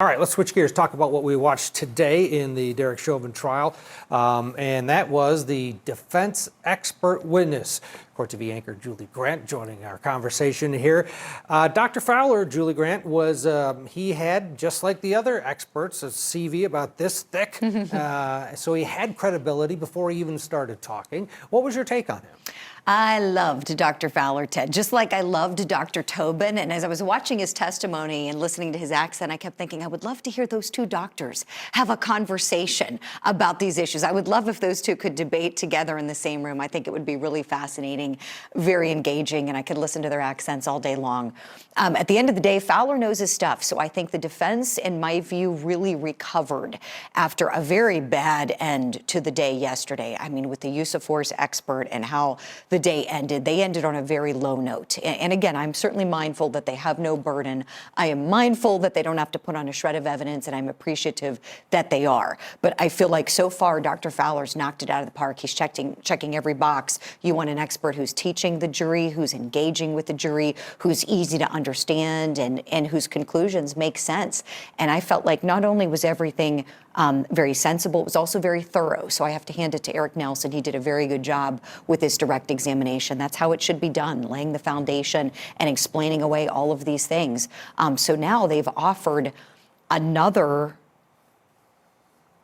right, let's switch gears, talk about what we watched today in the Derek Chauvin trial, and that was the defense expert witness. Court TV anchor Julie Grant joining our conversation here. Dr. Fowler, Julie Grant, he had, just like the other experts, a CV about this thick, so he had credibility before he even started talking. What was your take on him? I loved Dr. Fowler, Ted, just like I loved Dr. Tobin. And as I was watching his testimony and listening to his accent, I kept thinking, I would love to hear those two doctors have a conversation about these issues. I would love if those two could debate together in the same room. I think it would be really fascinating, very engaging, and I could listen to their accents all day long. At the end of the day, Fowler knows his stuff. So I think the defense, in my view, really recovered after a very bad end to the day yesterday. I mean, with the use of force expert and how the day ended, they ended on a very low note. And again, I'm certainly mindful that they have no burden. I am mindful that they don't have to put on a shred of evidence, and I'm appreciative that they are. But I feel like so far, Dr. Fowler's knocked it out of the park. He's checking every box. You want an expert who's teaching the jury, who's engaging with the jury, who's easy to understand, and whose conclusions make sense. And I felt like not only was everything very sensible, it was also very thorough. So I have to hand it to Eric Nelson. He did a very good job with his direct examination. That's how it should be done, laying the foundation and explaining away all of these things. So now they've offered another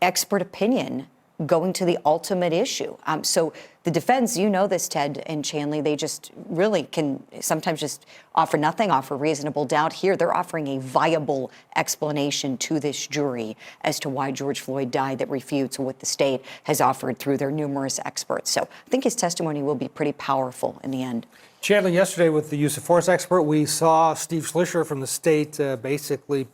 expert opinion going to the ultimate issue. So the defense, you know this, Ted and Chanley, they just really can sometimes just offer nothing, offer reasonable doubt. Here, they're offering a viable explanation to this jury as to why George Floyd died that refutes what the state has offered through their numerous experts. So I think his testimony will be pretty powerful in the end. Chanley, yesterday with the use of force expert, we saw Steve Schlischer from the state basically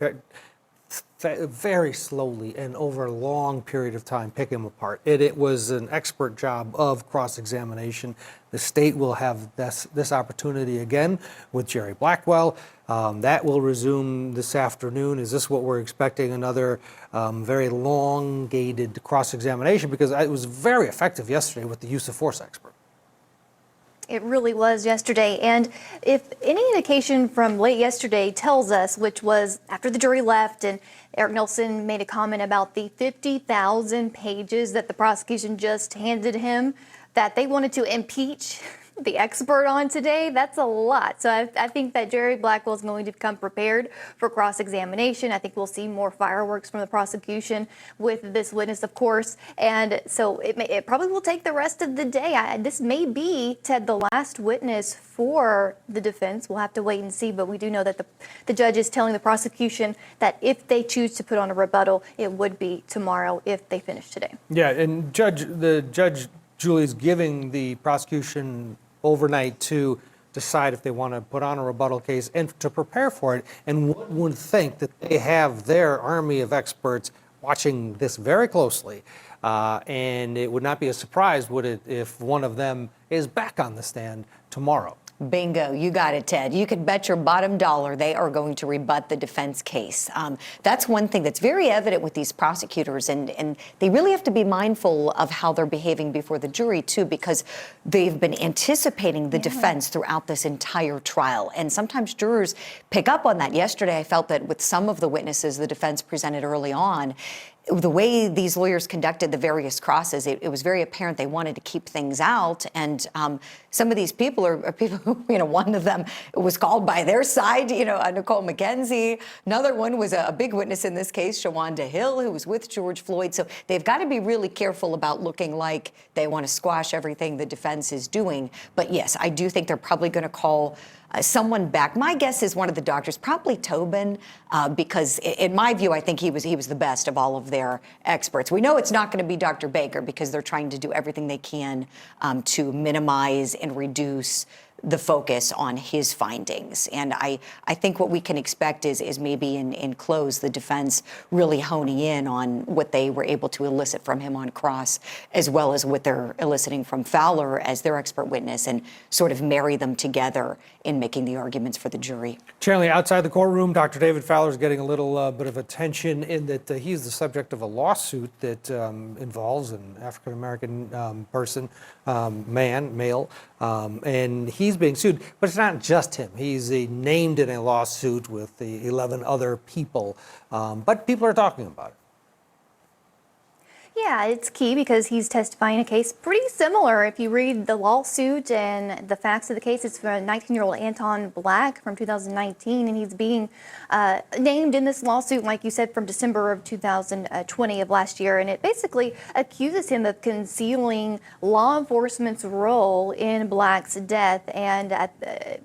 very slowly and over a long period of time pick him apart. It was an expert job of cross-examination. The state will have this opportunity again with Jerry Blackwell. That will resume this afternoon. Is this what we're expecting? Another very elongated cross-examination? Because it was very effective yesterday with the use of force expert. It really was yesterday. And if any indication from late yesterday tells us, which was after the jury left and Eric Nelson made a comment about the 50,000 pages that the prosecution just handed him, that they wanted to impeach the expert on today, that's a lot. So I think that Jerry Blackwell is going to come prepared for cross-examination. I think we'll see more fireworks from the prosecution with this witness, of course. And so it probably will take the rest of the day. This may be, Ted, the last witness for the defense. We'll have to wait and see. But we do know that the judge is telling the prosecution that if they choose to put on a rebuttal, it would be tomorrow if they finish today. Yeah, and the judge, Julie's giving the prosecution overnight to decide if they want to put on a rebuttal case and to prepare for it. And one would think that they have their army of experts watching this very closely. And it would not be a surprise, would it, if one of them is back on the stand tomorrow? Bingo, you got it, Ted. You could bet your bottom dollar they are going to rebut the defense case. That's one thing that's very evident with these prosecutors, and they really have to be mindful of how they're behaving before the jury, too, because they've been anticipating the defense throughout this entire trial. And sometimes jurors pick up on that. Yesterday, I felt that with some of the witnesses the defense presented early on, the way these lawyers conducted the various crosses, it was very apparent they wanted to keep things out. And some of these people are people who, one of them was called by their side, Nicole McKenzie. Another one was a big witness in this case, Chauvin, who was with George Floyd. So they've got to be really careful about looking like they want to squash everything the defense is doing. But yes, I do think they're probably going to call someone back. My guess is one of the doctors, probably Tobin, because in my view, I think he was the best of all of their experts. We know it's not going to be Dr. Baker because they're trying to do everything they can to minimize and reduce the focus on his findings. And I think what we can expect is maybe in close, the defense really honing in on what they were able to elicit from him on cross, as well as what they're eliciting from Fowler as their expert witness, and sort of marry them together in making the arguments for the jury. Chanley, outside the courtroom, Dr. David Fowler is getting a little bit of attention in that he's the subject of a lawsuit that involves an African-American person, male, and he he's being sued, but it's not just him. He's named in a lawsuit with the 11 other people, but people are talking about it. Yeah, it's key because he's testifying a case pretty similar. If you read the lawsuit and the facts of the case, it's for a 19-year-old Anton Black from 2019, and he's being named in this lawsuit, like you said, from December of 2020 of last year, and it basically accuses him of concealing law enforcement's role in Black's death, and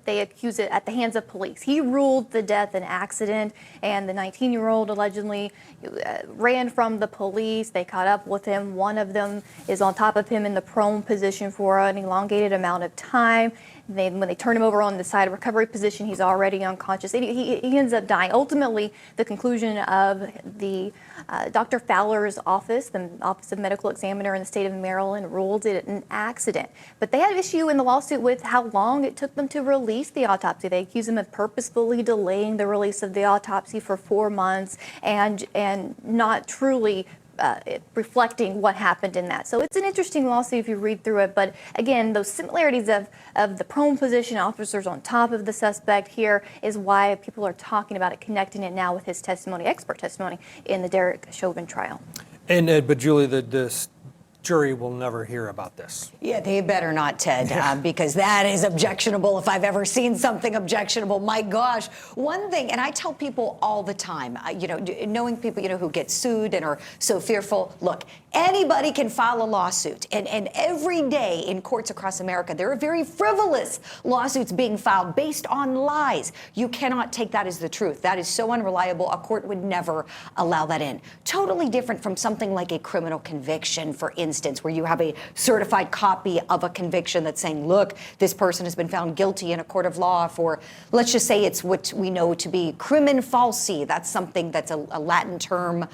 they accuse it at the hands of police. He ruled the death an accident, and the 19-year-old allegedly ran from the police. They caught up with him. One of them is on top of him in the prone position for an elongated amount of time. When they turn him over on the side recovery position, he's already unconscious. He ends up dying. Ultimately, the conclusion of the Dr. Fowler's office, the Office of Medical Examiner in the state of Maryland, ruled it an accident. But they had an issue in the lawsuit with how long it took them to release the autopsy. They accused him of purposefully delaying the release of the autopsy for 4 months and not truly reflecting what happened in that. So it's an interesting lawsuit if you read through it. But again, those similarities of the prone position, officers on top of the suspect here, is why people are talking about it, connecting it now with his testimony, expert testimony, in the Derek Chauvin trial. And but Julie, the jury will never hear about this. Yeah, they better not, Ted, because that is objectionable if I've ever seen something objectionable. My gosh. One thing, and I tell people all the time, knowing people, who get sued and are so fearful, look, anybody can file a lawsuit. And every day in courts across America, there are very frivolous lawsuits being filed based on lies. You cannot take that as the truth. That is so unreliable. A court would never allow that in. Totally different from something like a criminal conviction, for instance, where you have a certified copy of a conviction that's saying, look, this person has been found guilty in a court of law for, let's just say it's what we know to be crimen falsi. That's something that's a Latin term,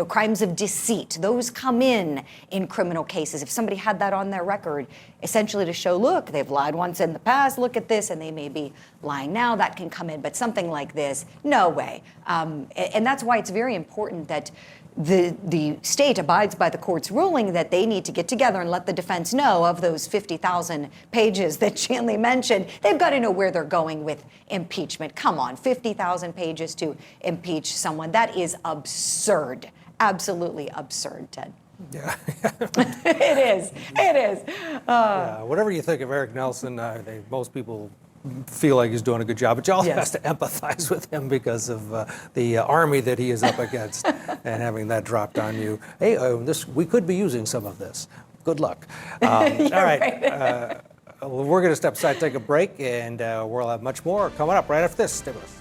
crimes of deceit. Those come in criminal cases. If somebody had that on their record, essentially to show, look, they've lied once in the past, look at this, and they may be lying now, that can come in. But something like this, no way. And that's why it's very important that the state abides by the court's ruling that they need to get together and let the defense know of those 50,000 pages that Shanley mentioned. They've got to know where they're going with impeachment. Come on, 50,000 pages to impeach someone. That is absurd. Absolutely absurd, Ted. Yeah. It is. It is. Yeah, whatever you think of Eric Nelson, most people feel like he's doing a good job, but you also have to empathize with him because of the army that he is up against and having that dropped on you. Hey, we could be using some of this. Good luck. All right. We're going to step aside, take a break, and we'll have much more coming up right after this. Stay with us.